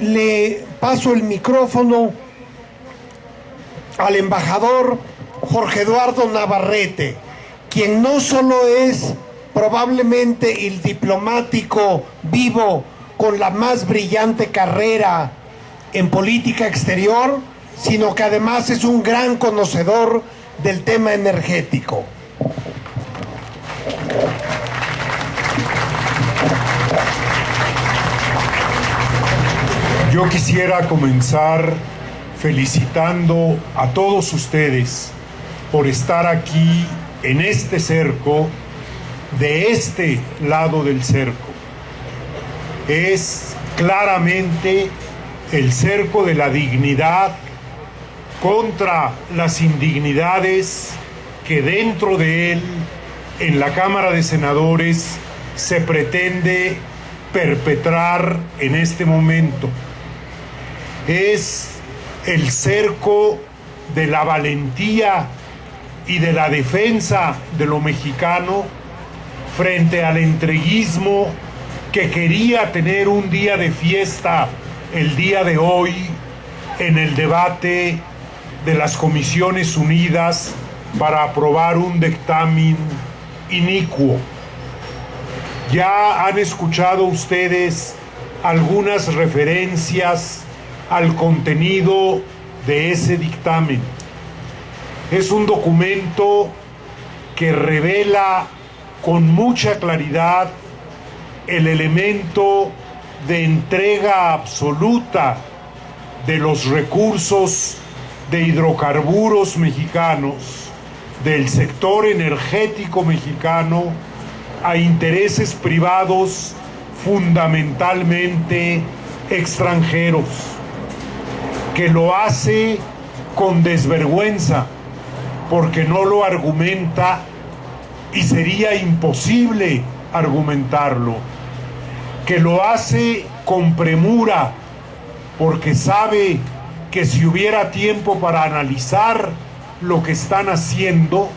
le paso el micrófono al embajador Jorge Eduardo Navarrete, quien no solo es probablemente el diplomático vivo con la más brillante carrera en política exterior, sino que además es un gran conocedor del tema energético. Yo quisiera comenzar felicitando a todos ustedes por estar aquí en este cerco, de este lado del cerco. Es claramente el cerco de la dignidad contra las indignidades que dentro de él, en la Cámara de Senadores, se pretende perpetrar en este momento. Es el cerco de la valentía y de la defensa de lo mexicano frente al entreguismo que quería tener un día de fiesta el día de hoy en el debate de las Comisiones Unidas para aprobar un dictamen inicuo. Ya han escuchado ustedes algunas referencias al contenido de ese dictamen. Es un documento que revela con mucha claridad el elemento de entrega absoluta de los recursos de hidrocarburos mexicanos, del sector energético mexicano, a intereses privados fundamentalmente extranjeros, que lo hace con desvergüenza, porque no lo argumenta y sería imposible argumentarlo, que lo hace con premura, porque sabe que si hubiera tiempo para analizar lo que están haciendo,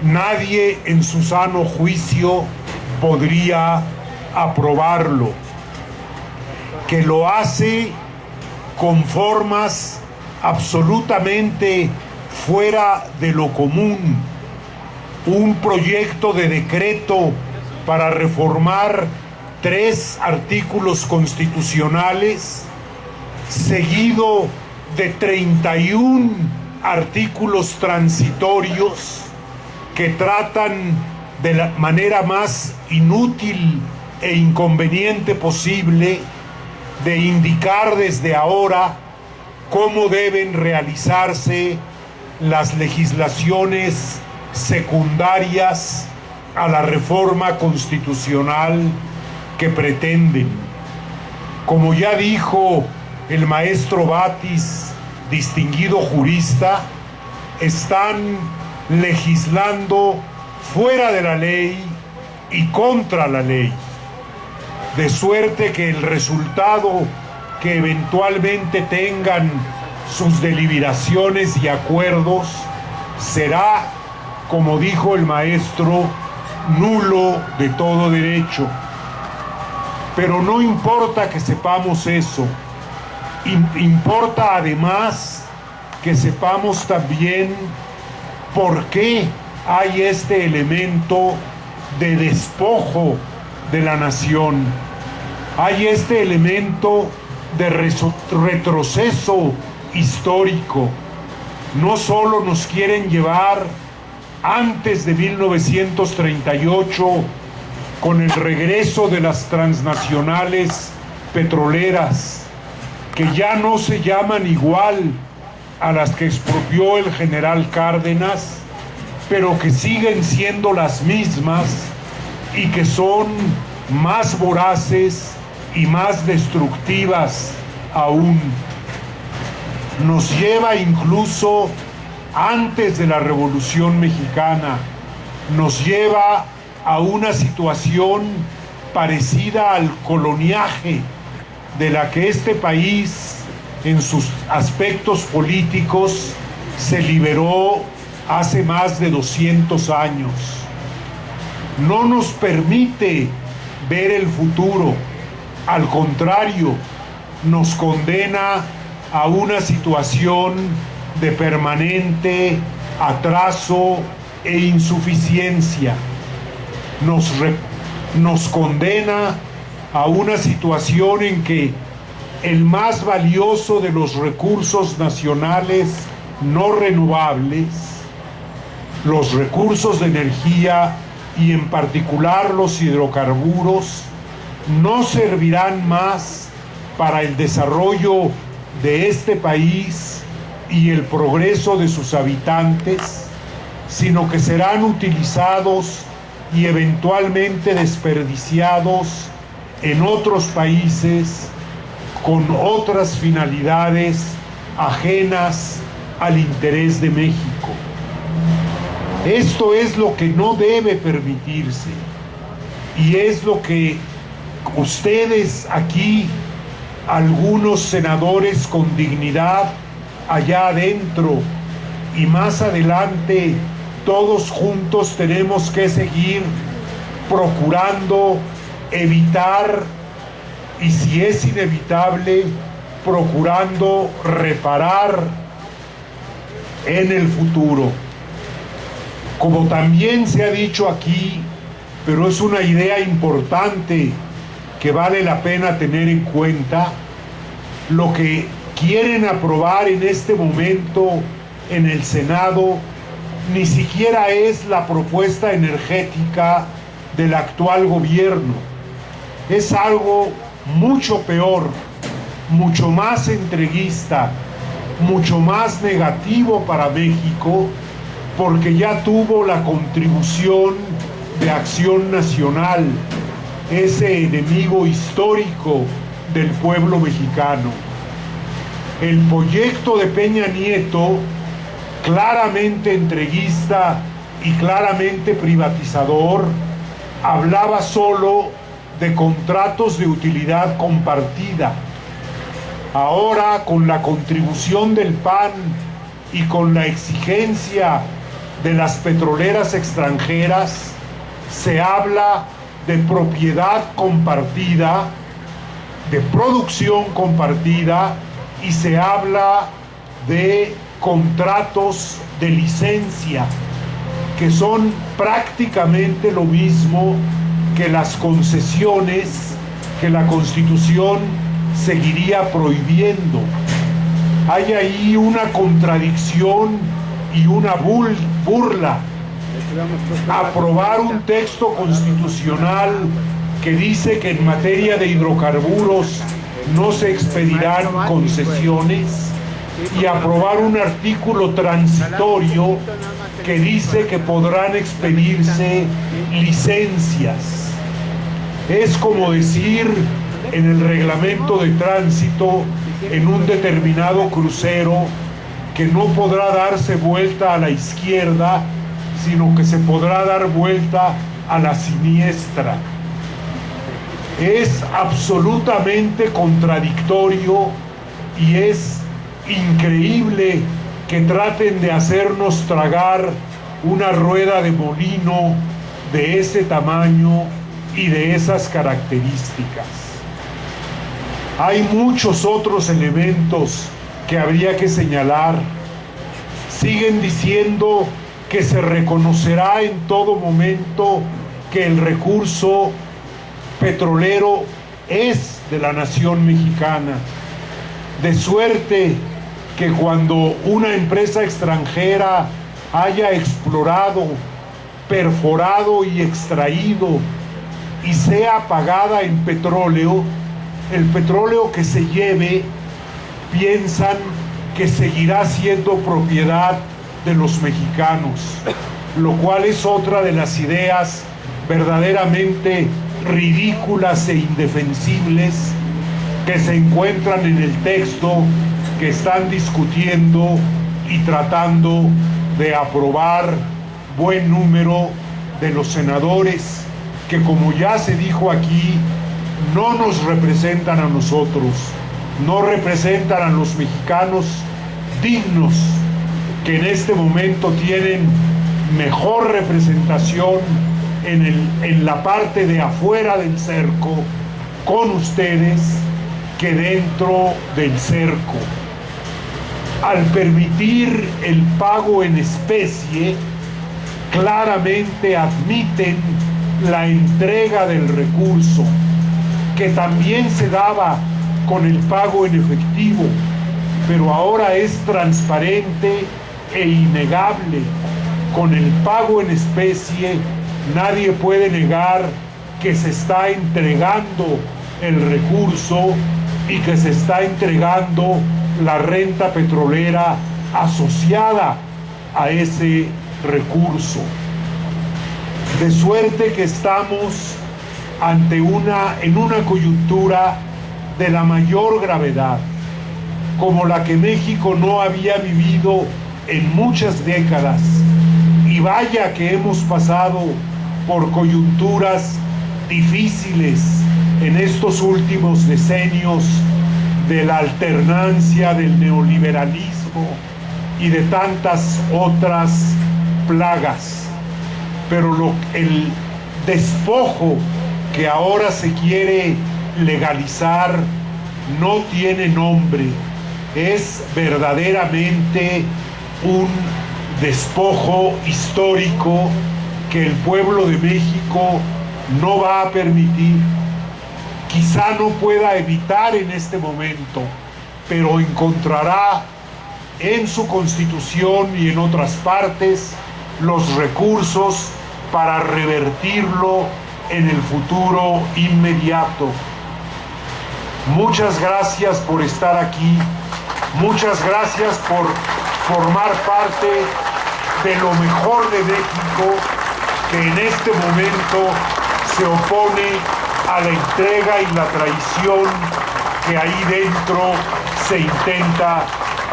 nadie en su sano juicio podría aprobarlo, que lo hace con formas absolutamente fuera de lo común, un proyecto de decreto para reformar 3 artículos constitucionales, seguido de 31 artículos transitorios que tratan de la manera más inútil e inconveniente posible de indicar desde ahora cómo deben realizarse las legislaciones secundarias a la reforma constitucional que pretenden. Como ya dijo el maestro Batis, distinguido jurista, están legislando fuera de la ley y contra la ley, de suerte que el resultado que eventualmente tengan sus deliberaciones y acuerdos será, como dijo el maestro, nulo de todo derecho. Pero no importa que sepamos eso, importa además que sepamos también por qué hay este elemento de despojo de la nación. Hay este elemento de retroceso histórico. No solo nos quieren llevar antes de 1938 con el regreso de las transnacionales petroleras, que ya no se llaman igual a las que expropió el general Cárdenas, pero que siguen siendo las mismas y que son más voraces y más destructivas aún. Nos lleva incluso antes de la Revolución Mexicana, nos lleva a una situación parecida al coloniaje, de la que este país en sus aspectos políticos se liberó hace más de 200 años. No nos permite ver el futuro, al contrario, nos condena a una situación de permanente atraso e insuficiencia. Nos condena a una situación en que el más valioso de los recursos nacionales no renovables, los recursos de energía y en particular los hidrocarburos, no servirán más para el desarrollo de este país y el progreso de sus habitantes, sino que serán utilizados y eventualmente desperdiciados en otros países con otras finalidades ajenas al interés de México. Esto es lo que no debe permitirse y es lo que ustedes aquí, algunos senadores con dignidad allá adentro y más adelante, todos juntos tenemos que seguir procurando evitar, y si es inevitable, procurando reparar en el futuro. Como también se ha dicho aquí, pero es una idea importante que vale la pena tener en cuenta, lo que quieren aprobar en este momento en el Senado ni siquiera es la propuesta energética del actual gobierno. Es algo mucho peor, mucho más entreguista, mucho más negativo para México, porque ya tuvo la contribución de Acción Nacional, ese enemigo histórico del pueblo mexicano. El proyecto de Peña Nieto, claramente entreguista y claramente privatizador, hablaba solo de contratos de utilidad compartida. Ahora, con la contribución del PAN y con la exigencia de las petroleras extranjeras, se habla de propiedad compartida, de producción compartida, y se habla de contratos de licencia, que son prácticamente lo mismo que las concesiones que la Constitución seguiría prohibiendo. Hay ahí una contradicción y una burla. Aprobar un texto constitucional que dice que en materia de hidrocarburos no se expedirán concesiones, y aprobar un artículo transitorio que dice que podrán expedirse licencias. Es como decir en el reglamento de tránsito en un determinado crucero que no podrá darse vuelta a la izquierda, sino que se podrá dar vuelta a la siniestra. Es absolutamente contradictorio y es increíble que traten de hacernos tragar una rueda de molino de ese tamaño y de esas características. Hay muchos otros elementos que habría que señalar. Siguen diciendo que se reconocerá en todo momento que el recurso petrolero es de la nación mexicana, de suerte que cuando una empresa extranjera haya explorado, perforado y extraído y sea pagada en petróleo, el petróleo que se lleve, piensan que seguirá siendo propiedad de los mexicanos, lo cual es otra de las ideas verdaderamente ridículas e indefensibles que se encuentran en el texto que están discutiendo y tratando de aprobar buen número de los senadores que, como ya se dijo aquí, no nos representan a nosotros, no representan a los mexicanos dignos, que en este momento tienen mejor representación en la parte de afuera del cerco con ustedes que dentro del cerco. Al permitir el pago en especie, claramente admiten la entrega del recurso, que también se daba con el pago en efectivo, pero ahora es transparente e innegable. Con el pago en especie, nadie puede negar que se está entregando el recurso y que se está entregando la renta petrolera asociada a ese recurso. De suerte que estamos en una coyuntura de la mayor gravedad, como la que México no había vivido en muchas décadas. Y vaya que hemos pasado por coyunturas difíciles en estos últimos decenios de la alternancia del neoliberalismo y de tantas otras plagas. Pero el despojo que ahora se quiere legalizar no tiene nombre. Es verdaderamente un despojo histórico que el pueblo de México no va a permitir. Quizá no pueda evitar en este momento, pero encontrará en su Constitución y en otras partes los recursos para revertirlo en el futuro inmediato. Muchas gracias por estar aquí, muchas gracias por formar parte de lo mejor de México, que en este momento se opone a la entrega y la traición que ahí dentro se intenta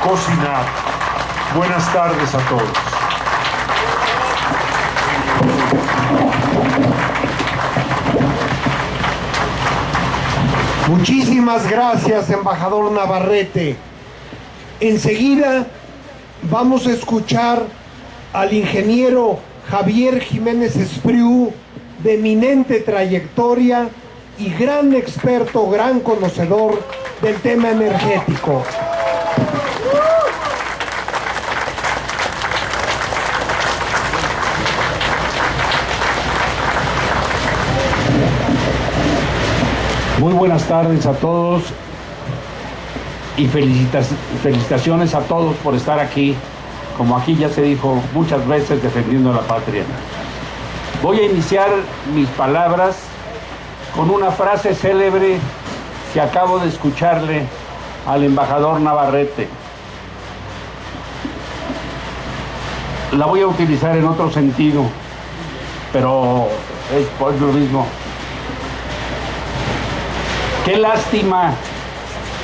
cocinar. Buenas tardes a todos. Muchísimas gracias, embajador Navarrete. Enseguida vamos a escuchar al ingeniero Javier Jiménez Espriu, de eminente trayectoria y gran experto, gran conocedor del tema energético. Muy buenas tardes a todos y felicitaciones a todos por estar aquí, como aquí ya se dijo muchas veces, defendiendo la patria. Voy a iniciar mis palabras con una frase célebre que acabo de escucharle al embajador Navarrete. La voy a utilizar en otro sentido, pero es por lo mismo. Qué lástima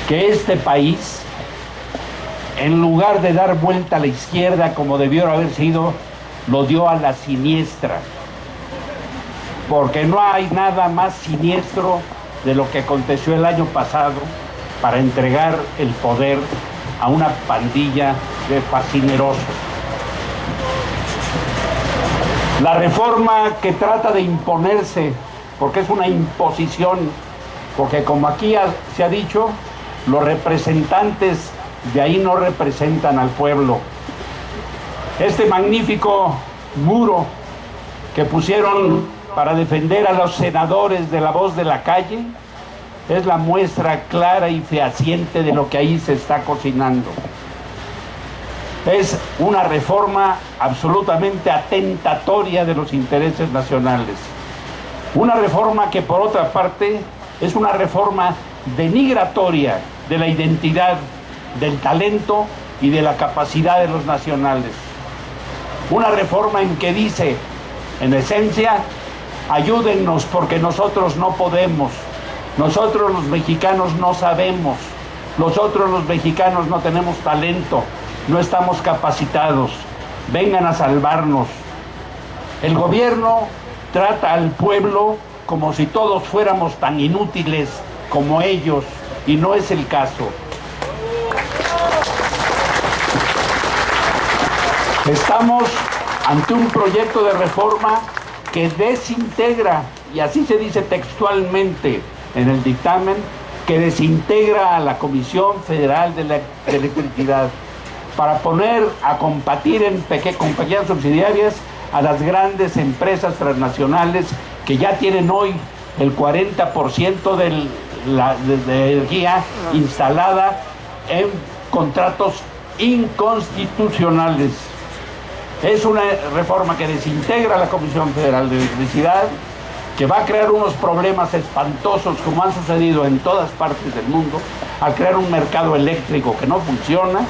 que este país, en lugar de dar vuelta a la izquierda como debió haber sido, lo dio a la siniestra. Porque no hay nada más siniestro de lo que aconteció el año pasado para entregar el poder a una pandilla de fascinerosos. La reforma que trata de imponerse, porque es una imposición, porque como aquí se ha dicho, los representantes de ahí no representan al pueblo. Este magnífico muro que pusieron para defender a los senadores de La Voz de la Calle es la muestra clara y fehaciente de lo que ahí se está cocinando. Es una reforma absolutamente atentatoria de los intereses nacionales. Una reforma que, por otra parte, es una reforma denigratoria de la identidad, del talento y de la capacidad de los nacionales. Una reforma en que dice, en esencia, ayúdennos porque nosotros no podemos, nosotros los mexicanos no sabemos, nosotros los mexicanos no tenemos talento, no estamos capacitados, vengan a salvarnos. El gobierno trata al pueblo como si todos fuéramos tan inútiles como ellos, y no es el caso. Estamos ante un proyecto de reforma que desintegra, y así se dice textualmente en el dictamen, que desintegra a la Comisión Federal de Electricidad para poner a competir en compañías subsidiarias a las grandes empresas transnacionales que ya tienen hoy el 40% de energía instalada en contratos inconstitucionales. Es una reforma que desintegra a la Comisión Federal de Electricidad, que va a crear unos problemas espantosos como han sucedido en todas partes del mundo, al crear un mercado eléctrico que no funciona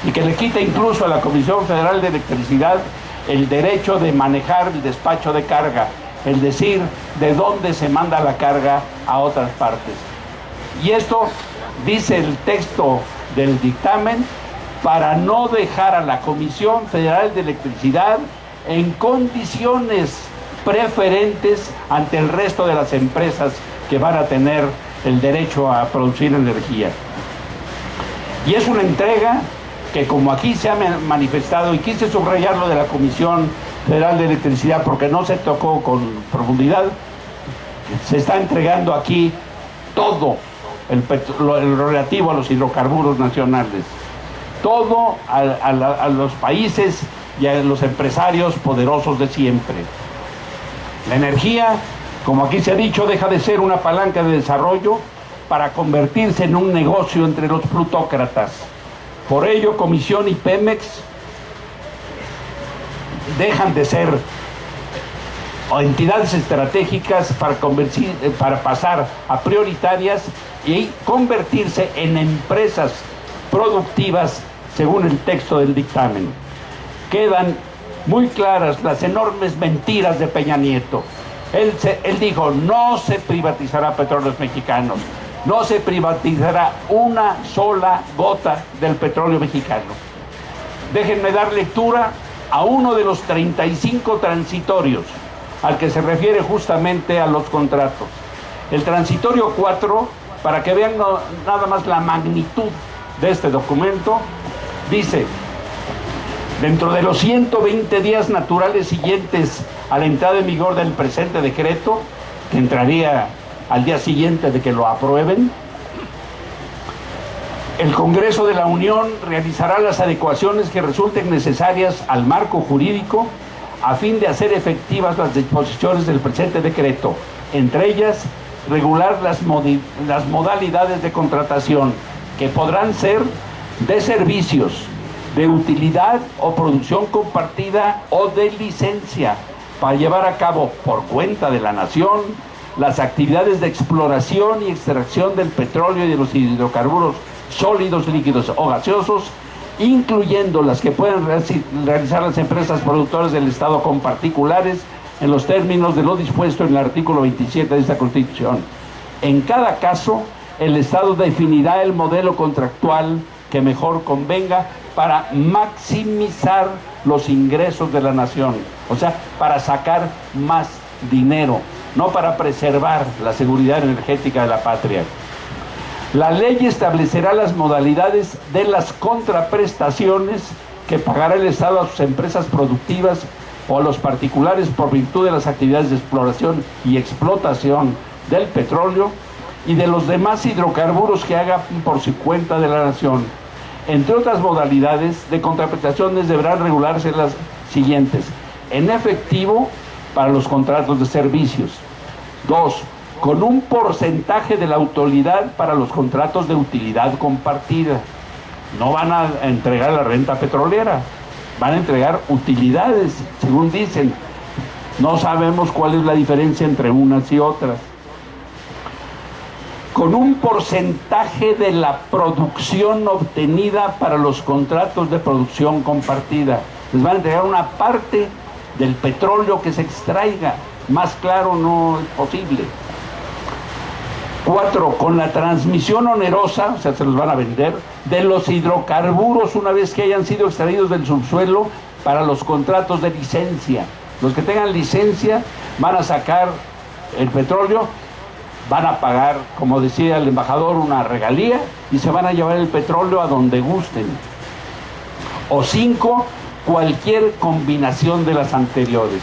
y que le quita incluso a la Comisión Federal de Electricidad el derecho de manejar el despacho de carga, el decir de dónde se manda la carga a otras partes. Y esto dice el texto del dictamen para no dejar a la Comisión Federal de Electricidad en condiciones preferentes ante el resto de las empresas que van a tener el derecho a producir energía. Y es una entrega que, como aquí se ha manifestado, y quise subrayarlo de la Comisión Federal de Electricidad porque no se tocó con profundidad, se está entregando aquí todo lo relativo a los hidrocarburos nacionales, todo a los países y a los empresarios poderosos de siempre. La energía, como aquí se ha dicho, deja de ser una palanca de desarrollo para convertirse en un negocio entre los plutócratas. Por ello, Comisión y Pemex dejan de ser entidades estratégicas para pasar a prioritarias y convertirse en empresas productivas según el texto del dictamen. Quedan muy claras las enormes mentiras de Peña Nieto. Él dijo: no se privatizará Petróleos Mexicanos, no se privatizará una sola gota del petróleo mexicano. Déjenme dar lectura a uno de los 35 transitorios al que se refiere justamente a los contratos. El transitorio 4, para que vean nada más la magnitud de este documento, dice: dentro de los 120 días naturales siguientes a la entrada en vigor del presente decreto, que entraría al día siguiente de que lo aprueben, el Congreso de la Unión realizará las adecuaciones que resulten necesarias al marco jurídico a fin de hacer efectivas las disposiciones del presente decreto, entre ellas regular las modalidades de contratación, que podrán ser de servicios, de utilidad o producción compartida o de licencia, para llevar a cabo por cuenta de la nación las actividades de exploración y extracción del petróleo y de los hidrocarburos sólidos, líquidos o gaseosos, incluyendo las que pueden realizar las empresas productoras del Estado con particulares, en los términos de lo dispuesto en el artículo 27 de esta Constitución. En cada caso, el Estado definirá el modelo contractual que mejor convenga para maximizar los ingresos de la nación, o sea, para sacar más dinero, no para preservar la seguridad energética de la patria. La ley establecerá las modalidades de las contraprestaciones que pagará el Estado a sus empresas productivas o a los particulares por virtud de las actividades de exploración y explotación del petróleo y de los demás hidrocarburos que haga por su cuenta de la nación. Entre otras modalidades de contraprestaciones deberán regularse las siguientes: en efectivo para los contratos de servicios. 2. Con un porcentaje de la utilidad para los contratos de utilidad compartida. No van a entregar la renta petrolera, van a entregar utilidades, según dicen. No sabemos cuál es la diferencia entre unas y otras. Con un porcentaje de la producción obtenida para los contratos de producción compartida. Les van a entregar una parte del petróleo que se extraiga. Más claro no es posible. 4. Con la transmisión onerosa, o sea, se los van a vender, de los hidrocarburos una vez que hayan sido extraídos del subsuelo para los contratos de licencia. Los que tengan licencia van a sacar el petróleo, van a pagar, como decía el embajador, una regalía y se van a llevar el petróleo a donde gusten. O 5. Cualquier combinación de las anteriores.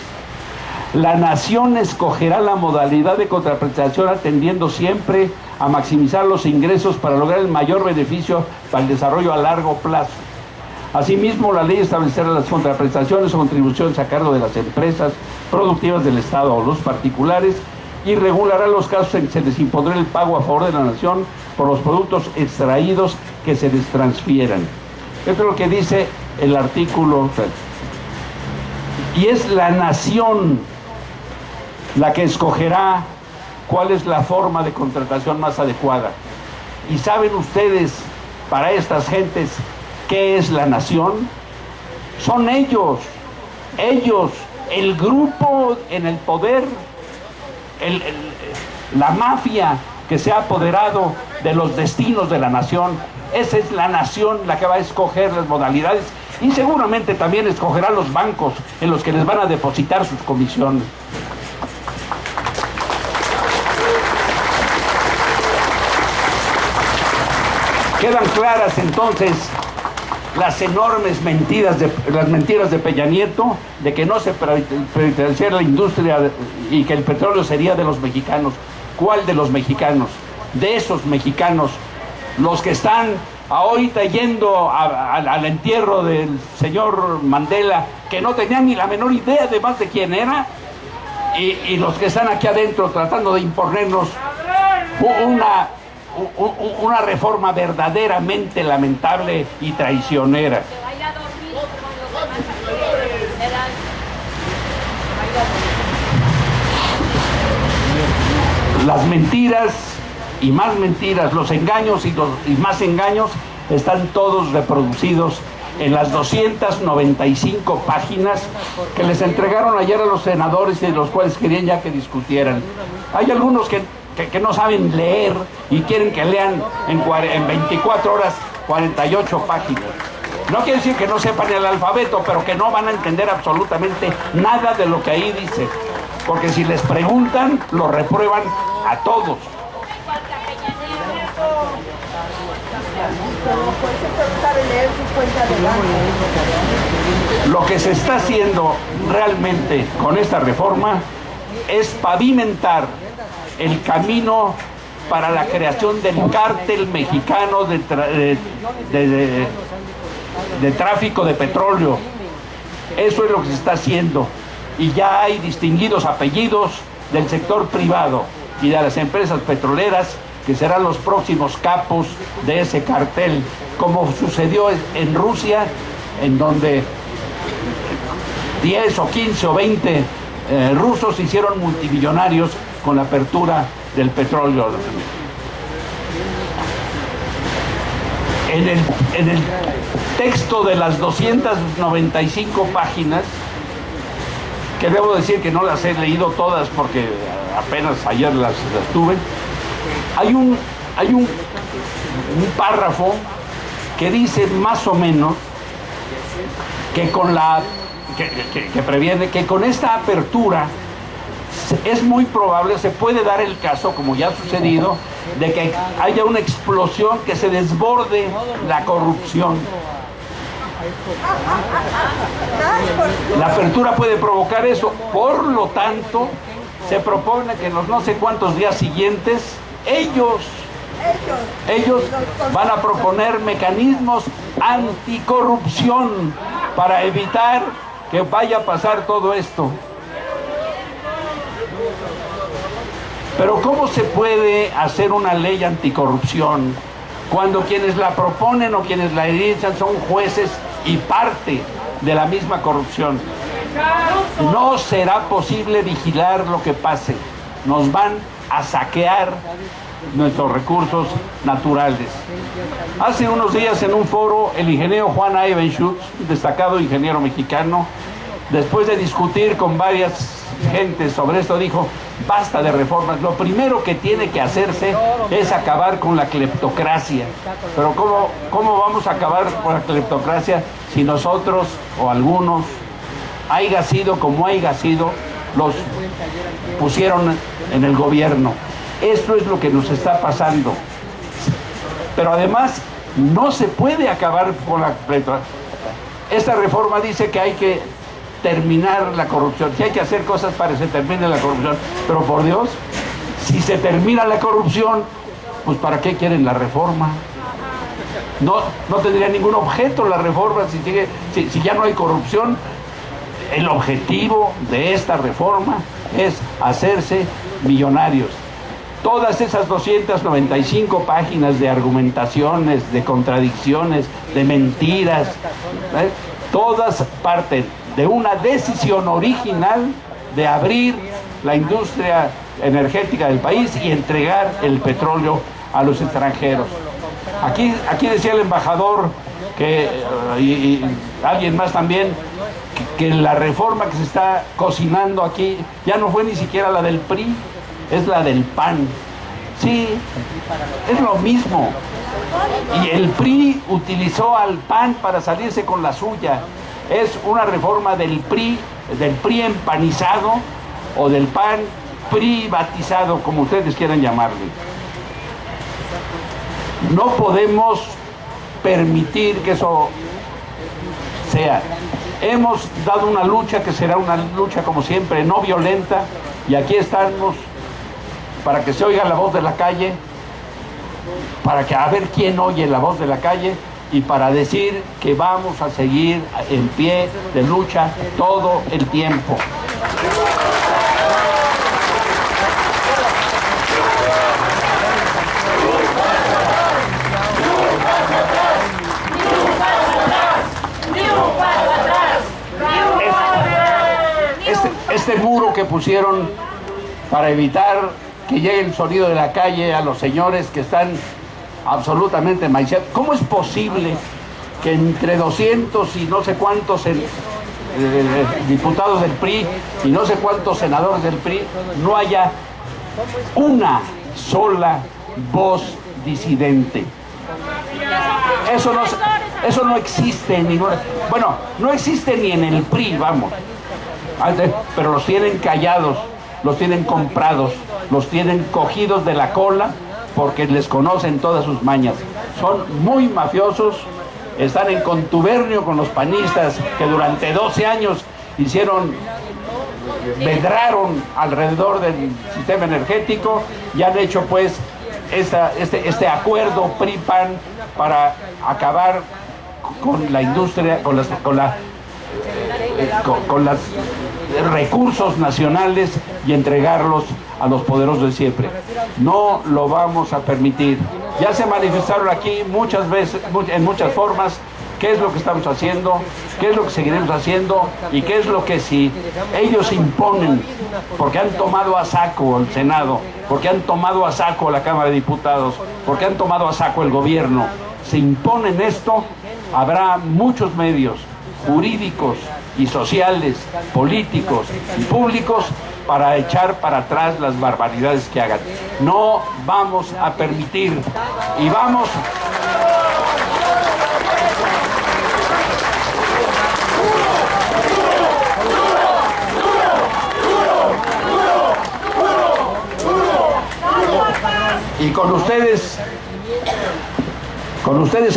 La nación escogerá la modalidad de contraprestación atendiendo siempre a maximizar los ingresos para lograr el mayor beneficio para el desarrollo a largo plazo. Asimismo, la ley establecerá las contraprestaciones o contribuciones a cargo de las empresas productivas del Estado o los particulares y regulará los casos en que se les impondrá el pago a favor de la nación por los productos extraídos que se les transfieran. Esto es lo que dice el artículo. Y es la nación la que escogerá cuál es la forma de contratación más adecuada. ¿Y saben ustedes, para estas gentes, qué es la nación? Son ellos, el grupo en el poder, la mafia que se ha apoderado de los destinos de la nación. Esa es la nación la que va a escoger las modalidades y seguramente también escogerá los bancos en los que les van a depositar sus comisiones. Quedan claras entonces las enormes mentiras de Peña Nieto de que no se privatizaría la industria y que el petróleo sería de los mexicanos. ¿Cuál de los mexicanos? De esos mexicanos, los que están ahorita yendo al entierro del señor Mandela, que no tenían ni la menor idea además de quién era, y los que están aquí adentro tratando de imponernos una reforma verdaderamente lamentable y traicionera. Las mentiras y más mentiras, los engaños y más engaños están todos reproducidos en las 295 páginas que les entregaron ayer a los senadores y de los cuales querían ya que discutieran. Hay algunos que no saben leer y quieren que lean en 24 horas 48 páginas. No quiere decir que no sepan el alfabeto, pero que no van a entender absolutamente nada de lo que ahí dice. Porque si les preguntan, lo reprueban a todos. Lo que se está haciendo realmente con esta reforma es pavimentar el camino para la creación del cártel mexicano de tráfico de petróleo. Eso es lo que se está haciendo. Y ya hay distinguidos apellidos del sector privado y de las empresas petroleras que serán los próximos capos de ese cartel, como sucedió en Rusia, en donde 10 o 15 o 20 rusos se hicieron multimillonarios con la apertura del petróleo. En el texto de las 295 páginas, que debo decir que no las he leído todas porque apenas ayer las tuve, hay un párrafo que dice más o menos que que previene que con esta apertura es muy probable, se puede dar el caso, como ya ha sucedido, de que haya una explosión, que se desborde la corrupción. La apertura puede provocar eso. Por lo tanto, se propone que en los no sé cuántos días siguientes ellos van a proponer mecanismos anticorrupción para evitar que vaya a pasar todo esto. Pero ¿cómo se puede hacer una ley anticorrupción cuando quienes la proponen o quienes la inician son jueces y parte de la misma corrupción? No será posible vigilar lo que pase. Nos van a saquear nuestros recursos naturales. Hace unos días en un foro, el ingeniero Juan Ivenschutz, destacado ingeniero mexicano, después de discutir con varias gentes sobre esto, dijo: basta de reformas, lo primero que tiene que hacerse es acabar con la cleptocracia. Pero ¿cómo vamos a acabar con la cleptocracia si nosotros o algunos, haya sido como haya sido, los pusieron en el gobierno? Esto es lo que nos está pasando. Pero además no se puede acabar con la cleptocracia. Esta reforma dice que hay que terminar la corrupción, que hay que hacer cosas para que se termine la corrupción. Pero por Dios, si se termina la corrupción, pues ¿para qué quieren la reforma? No tendría ningún objeto la reforma si ya no hay corrupción. El objetivo de esta reforma es hacerse millonarios. Todas esas 295 páginas de argumentaciones, de contradicciones, de mentiras, todas parten de una decisión original de abrir la industria energética del país y entregar el petróleo a los extranjeros. Aquí decía el embajador y alguien más también que la reforma que se está cocinando aquí ya no fue ni siquiera la del PRI, es la del PAN. Sí, es lo mismo. Y el PRI utilizó al PAN para salirse con la suya. Es una reforma del PRI empanizado o del PAN privatizado, como ustedes quieran llamarle. No podemos permitir que eso sea. Hemos dado una lucha que será una lucha, como siempre, no violenta, y aquí estamos para que se oiga la voz de la calle, para que a ver quién oye la voz de la calle, y para decir que vamos a seguir en pie de lucha todo el tiempo. Este muro que pusieron para evitar que llegue el sonido de la calle a los señores que están absolutamente maiciados. ¿Cómo es posible que entre 200 y no sé cuántos diputados del PRI y no sé cuántos senadores del PRI no haya una sola voz disidente? Eso no existe en ninguna... Bueno, no existe ni en el PRI, vamos. Pero los tienen callados, los tienen comprados, los tienen cogidos de la cola porque les conocen todas sus mañas. Son muy mafiosos, están en contubernio con los panistas que durante 12 años medraron alrededor del sistema energético y han hecho pues este acuerdo PRI-PAN para acabar con la industria, con los recursos nacionales y entregarlos a los poderosos de siempre. No lo vamos a permitir. Ya se manifestaron aquí muchas veces, en muchas formas, qué es lo que estamos haciendo, qué es lo que seguiremos haciendo y qué es lo que si ellos imponen, porque han tomado a saco el Senado, porque han tomado a saco la Cámara de Diputados, porque han tomado a saco el gobierno, si imponen esto, habrá muchos medios jurídicos y sociales, políticos y públicos para echar para atrás las barbaridades que hagan. No vamos a permitir y vamos... Y con ustedes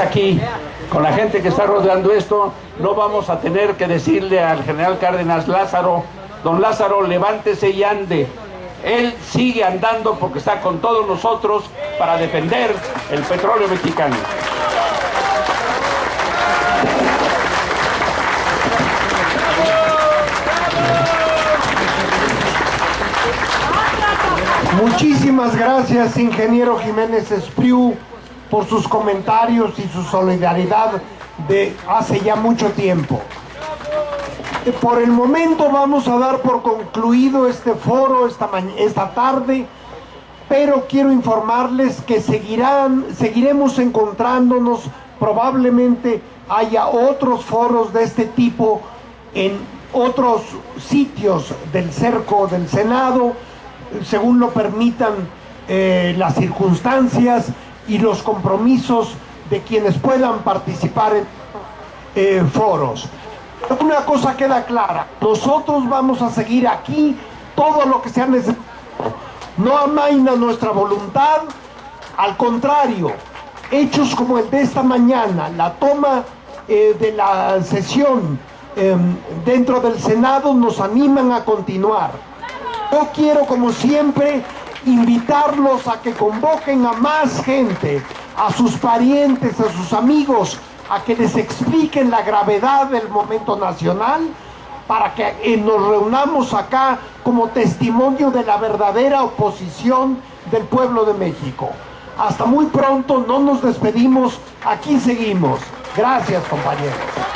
aquí, con la gente que está rodeando esto, no vamos a tener que decirle al general Cárdenas: Lázaro, don Lázaro, levántese y ande. Él sigue andando porque está con todos nosotros para defender el petróleo mexicano. Muchísimas gracias, ingeniero Jiménez Espriu, por sus comentarios y su solidaridad de hace ya mucho tiempo. Por el momento vamos a dar por concluido este foro esta tarde, pero quiero informarles que seguiremos encontrándonos, probablemente haya otros foros de este tipo en otros sitios del cerco del Senado, según lo permitan las circunstancias y los compromisos de quienes puedan participar en foros. Una cosa queda clara: nosotros vamos a seguir aquí todo lo que sea necesario. No amaina nuestra voluntad, al contrario, hechos como el de esta mañana, la toma de la sesión dentro del Senado, nos animan a continuar. Yo quiero, como siempre, invitarlos a que convoquen a más gente, a sus parientes, a sus amigos, a que les expliquen la gravedad del momento nacional, para que nos reunamos acá como testimonio de la verdadera oposición del pueblo de México. Hasta muy pronto, no nos despedimos, aquí seguimos. Gracias, compañeros.